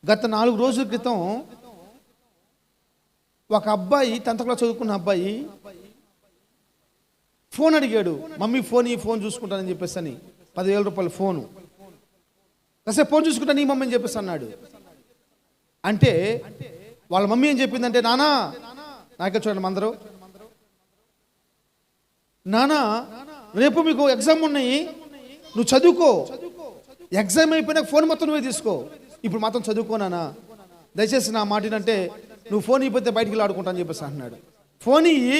గత 4 రోజుల క్రితం ఒక అబ్బాయి 10th క్లాస్ చదువుకున్న అబ్బాయి ఫోన్ అడిగాడు. మమ్మీ ఫోన్ చూసుకుంటానని చెప్పేసి అని 10,000 రూపాయల ఫోను. కాసేపు ఫోన్ చూసుకుంటాను నీ మమ్మీ అని చెప్పేసి అన్నాడు. అంటే వాళ్ళ మమ్మీ ఏం చెప్పిందంటే, నానా నాకే చూడండి అందరూ, నానా రేపు మీకు ఎగ్జామ్ ఉన్నాయి, నువ్వు చదువుకో, ఎగ్జామ్ అయిపోయినాక ఫోన్ మొత్తం నువ్వే తీసుకో, ఇప్పుడు మాత్రం చదువుకోనానా, దయచేసి నా మాట అంటే నువ్వు ఫోన్ ఇవ్వకపోతే బయటికి వెళ్ళి ఆడుకుంటా అని చెప్పేసి అంటున్నాడు. ఫోన్ ఇయ్యి,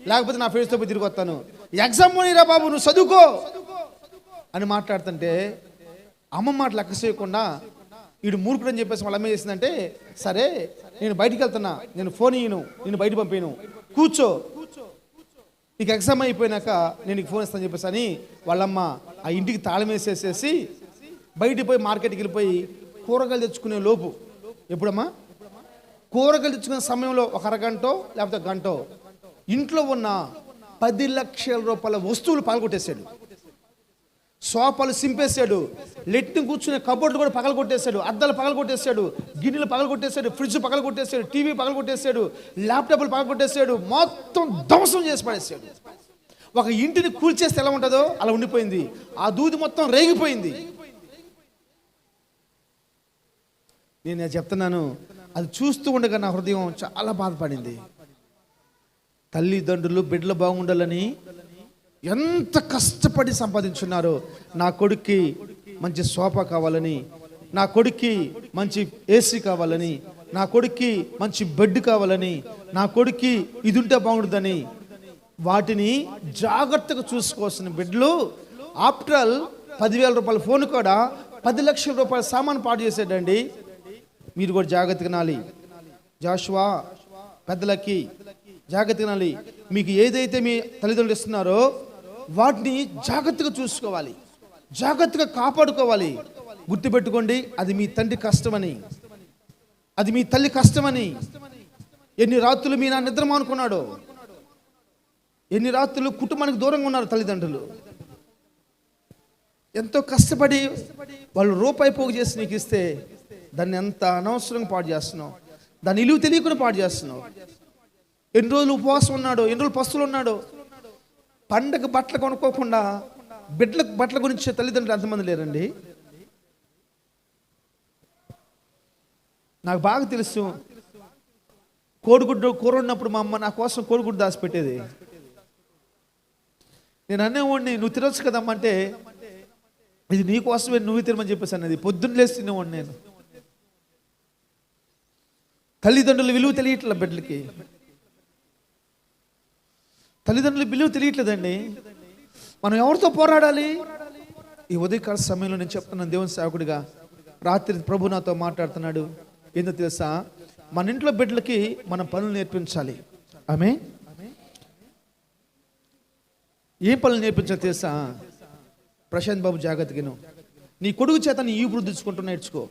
లేకపోతే నా ఫేస్తో పోయి తిరిగి వస్తాను, ఎగ్జామ్ పోనీరా బాబు నువ్వు చదువుకో అని మాట్లాడుతుంటే అమ్మ మాట లెక్క చేయకుండా వీడు మూర్ఖుడు అని చెప్పేసి వాళ్ళ అమ్మ చేసిందంటే, సరే నేను బయటికి వెళ్తున్నా, నేను ఫోన్ ఇయ్యను, నేను బయట పంపాను, కూర్చో, నీకు ఎగ్జామ్ అయిపోయినాక నేను నీకు ఫోన్ ఇస్తాను చెప్పేసి అని వాళ్ళమ్మ ఆ ఇంటికి తాళం వేసేసేసి బయటికి పోయి మార్కెట్కి వెళ్ళిపోయి కూరగాయలు తెచ్చుకునే లోపు, ఎప్పుడమ్మా కూరగాయలు తెచ్చుకునే సమయంలో ఒక అరగంటో లేకపోతే గంటో ఇంట్లో ఉన్న 10 లక్షల రూపాయల వస్తువులు పగలగొట్టేశాడు. సోఫాలు సింపేశాడు, లెట్ని కూర్చునే కబోర్డులు కూడా పగలగొట్టేశాడు, అద్దాలు పగలగొట్టేశాడు, గిన్నెలు పగలగొట్టేశాడు, ఫ్రిడ్జ్ పగలగొట్టేశాడు, టీవీ పగలగొట్టేశాడు, ల్యాప్టాప్లు పగలగొట్టేశాడు, మొత్తం ధ్వంసం చేసి పడేశాడు. ఒక ఇంటిని కూల్చేస్తే ఎలా ఉంటుందో అలా ఉండిపోయింది. ఆ దూది మొత్తం రేగిపోయింది. నేను చెప్తున్నాను, అది చూస్తూ ఉండగా నా హృదయం చాలా బాధపడింది. తల్లిదండ్రులు బిడ్డలు బాగుండాలని ఎంత కష్టపడి సంపాదించున్నారో, నా కొడుక్కి మంచి సోఫా కావాలని, నా కొడుక్కి మంచి ఏసీ కావాలని, నా కొడుక్కి మంచి బెడ్ కావాలని, నా కొడుక్కి ఇది ఉంటే బాగుంటుందని వాటిని జాగ్రత్తగా చూసుకోవాల్సిన బిడ్డలు ఆఫ్టర్ ఆల్ 10,000 రూపాయల ఫోన్ కూడా 10 లక్షల రూపాయల సామాను పాడు చేసాడండి. మీరు కూడా జాగ్రత్తగా నాలి. జాషువా పెద్దలకి జాగ్రత్తగా నాలి. మీకు ఏదైతే మీ తల్లిదండ్రులు ఇస్తున్నారో వాటిని జాగ్రత్తగా చూసుకోవాలి, జాగ్రత్తగా కాపాడుకోవాలి. గుర్తుపెట్టుకోండి, అది మీ తండ్రి కష్టమని, అది మీ తల్లి కష్టమని. ఎన్ని రాత్రులు మీ నాన్న నిద్ర మానుకున్నాడో, ఎన్ని రాత్రులు కుటుంబానికి దూరంగా ఉన్నారు తల్లిదండ్రులు. ఎంతో కష్టపడి వాళ్ళు రూపాయి పోగు చేసి నీకు ఇస్తే దాన్ని ఎంత అనవసరంగా పాడు చేస్తున్నావు, దాన్ని ఇలువ తెలియకుండా పాడు చేస్తున్నావు. ఎన్ని రోజులు ఉపవాసం ఉన్నాడో, ఎన్ని రోజులు పస్తులు ఉన్నాడో, పండగ బట్టలు కొనుక్కోకుండా బిడ్డలకు బట్టల గురించి తల్లిదండ్రులు ఎంతమంది లేరండి? నాకు బాగా తెలుసు, కోడిగుడ్డు కూర ఉన్నప్పుడు మా అమ్మ నా కోసం కోడిగుడ్డు దాచిపెట్టేది. నేను అనేవాడిని, నువ్వు తినొచ్చు కదమ్మా అంటే, ఇది నీ కోసమే నువ్వు తినమని చెప్పేసి అన్నది. పొద్దున్న లేసి తినేవాడిని నేను. తల్లిదండ్రులు విలువ తెలియట్లే బిడ్డలకి, తల్లిదండ్రులు విలువ తెలియట్లేదండి. మనం ఎవరితో పోరాడాలి? ఈ ఉదయకాల సమయంలో నేను చెప్తున్నాను, దేవుని సేవకుడిగా రాత్రి ప్రభు నాతో మాట్లాడుతున్నాడు. ఏందో తెలుసా, మన ఇంట్లో బిడ్డలకి మనం పనులు నేర్పించాలి. ఆమె ఏ పనులు నేర్పించాలి తెలుసా? ప్రశాంత్ బాబు జాగ్రత్తగా, నీ కొడుకు చేత నీ ఈపుడు తెచ్చుకుంటూ నేర్చుకో.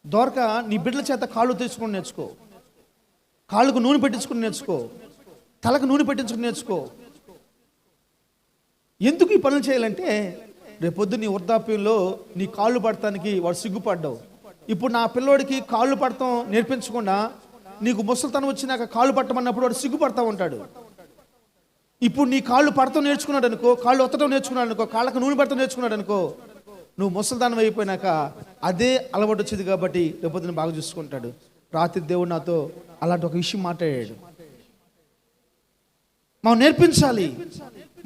దోరక నీ బిడ్డల చేత కాళ్ళు తెచ్చుకుని నేర్చుకో, కాళ్ళకు నూనె పెట్టించుకుని నేర్చుకో, తలకు నూనె పెట్టించుకుని నేర్చుకో. ఎందుకు ఈ పనులు చేయాలంటే, రేపొద్దు నీ వృద్ధాప్యంలో నీ కాళ్ళు పడటానికి వాడు సిగ్గుపడ్డావు. ఇప్పుడు నా పిల్లోడికి కాళ్ళు పడటం నేర్పించకుండా నీకు ముసలితనం వచ్చినాక కాళ్ళు పట్టమన్నప్పుడు వాడు సిగ్గుపడతా ఉంటాడు. ఇప్పుడు నీ కాళ్ళు పడటం నేర్చుకున్నాడు అనుకో, కాళ్ళు ఒత్తడం నేర్చుకున్నాడు అనుకో, కాళ్ళకు నూనె పడటం నేర్చుకున్నాడు అనుకో, నువ్వు ముసలితనం అయిపోయినాక అదే అలవాటు వచ్చింది కాబట్టి రేపొద్దున బాగా చూసుకుంటాడు. రాత్రి దేవుడు నాతో అలాంటి ఒక విషయం మాట్లాడాడు. మనం నేర్పించాలి.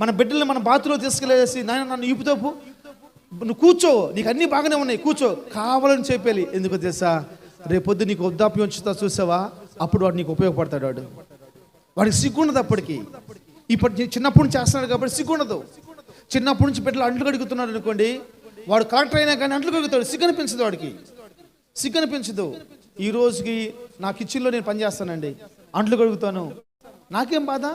మన బిడ్డల్ని మన బాతులో తీసుకెళ్ళేసి, నాయన నన్ను ఈపుతోపు, నువ్వు కూర్చో, నీకు అన్నీ బాగానే ఉన్నాయి, కూర్చో, కావాలని చెప్పాలి. ఎందుకు తెలుసా? రేపొద్దు నీకు వృద్ధాప్యం వచ్చుతా చూసావా, అప్పుడు వాడు నీకు ఉపయోగపడతాడు. వాడికి సిగ్గుండదు అప్పటికి. ఇప్పుడు చిన్నప్పటి నుంచి చేస్తున్నాడు కాబట్టి సిగ్గుండదు. చిన్నప్పటి నుంచి బిడ్డలు అంట్లు కడుగుతున్నాడు అనుకోండి, వాడు కరెక్ట్ అయినా కానీ అంట్లు కడుగుతాడు, సిగ్గు అనిపించదు వాడికి, సిగ్గు అనిపించదు. ఈ రోజుకి నా కిచెన్లో నేను పని చేస్తానండి, అంట్లు కడుగుతాను, నాకేం బాధ?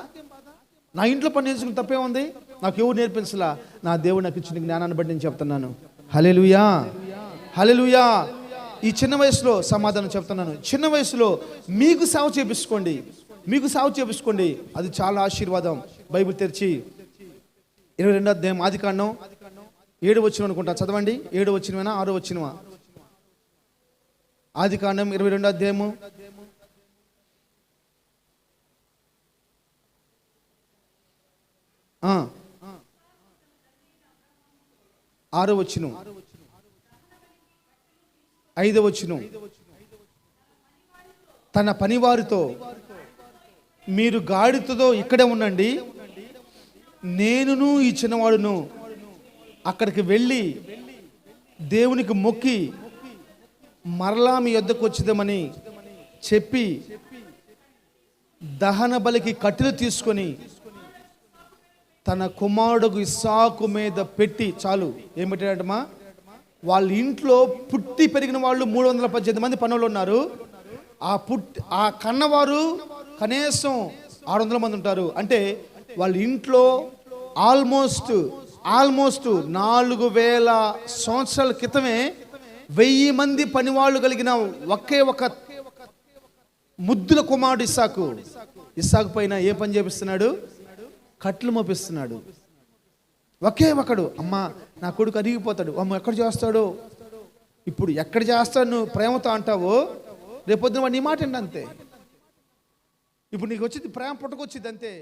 నా ఇంట్లో పని నేర్చుకుని తప్పే ఉంది? నాకు ఎవరు నేర్పించలా, నా దేవుడు నాకు ఇచ్చిన జ్ఞానాన్ని బట్టి నేను చెప్తున్నాను. హల్లెలూయా, హల్లెలూయా. ఈ చిన్న వయసులో సమాధానం చెప్తున్నాను. చిన్న వయసులో మీకు సేవ చేపించుకోండి, మీకు సేవ చేపించుకోండి, అది చాలా ఆశీర్వాదం. బైబిల్ తెరిచి 22వ అధ్యాయం ఆదికాండం 7వ వచనం అనుకుంటా చదవండి. 7వ వచనమేనా 6వ వచనమా? ఆదికాండం 22వ అధ్యాయము 6వ వచనం 5వ వచనం. తన పనివారితో మీరు గాడిదతో ఇక్కడే ఉండండి, నేనును ఈ చిన్నవాడును అక్కడికి వెళ్ళి దేవునికి మొక్కి మరలా మీ యొద్దకు వచ్చేదామని చెప్పి దహన బలికి కట్టెలు తీసుకొని తన కుమారుడు ఇస్సాకు మీద పెట్టి, చాలు ఏం పెట్టాడటమా, వాళ్ళ ఇంట్లో పుట్టి పెరిగిన వాళ్ళు 318 మంది పనులు ఉన్నారు. ఆ కన్నవారు కనీసం 600 మంది ఉంటారు. అంటే వాళ్ళ ఇంట్లో ఆల్మోస్ట్ 4000 సంవత్సరాల క్రితమే 1000 మంది పనివాళ్ళు కలిగిన ఒకే ఒక ముద్దుల కుమారుడు ఇస్సాకు పైన ఏ పని చేపిస్తున్నాడు? కట్లు మోపిస్తున్నాడు. ఒకే ఒకడు. అమ్మ నా కొడుకు అరిగిపోతాడు, అమ్మ ఎక్కడ చేస్తాడు, ఇప్పుడు ఎక్కడ చేస్తాడు నువ్వు ప్రేమతో అంటావో, రేపొద్దున వాడు నీ మాట అంతే. ఇప్పుడు నీకు వచ్చింది ప్రేమ పుట్టుకొచ్చింది అంతే.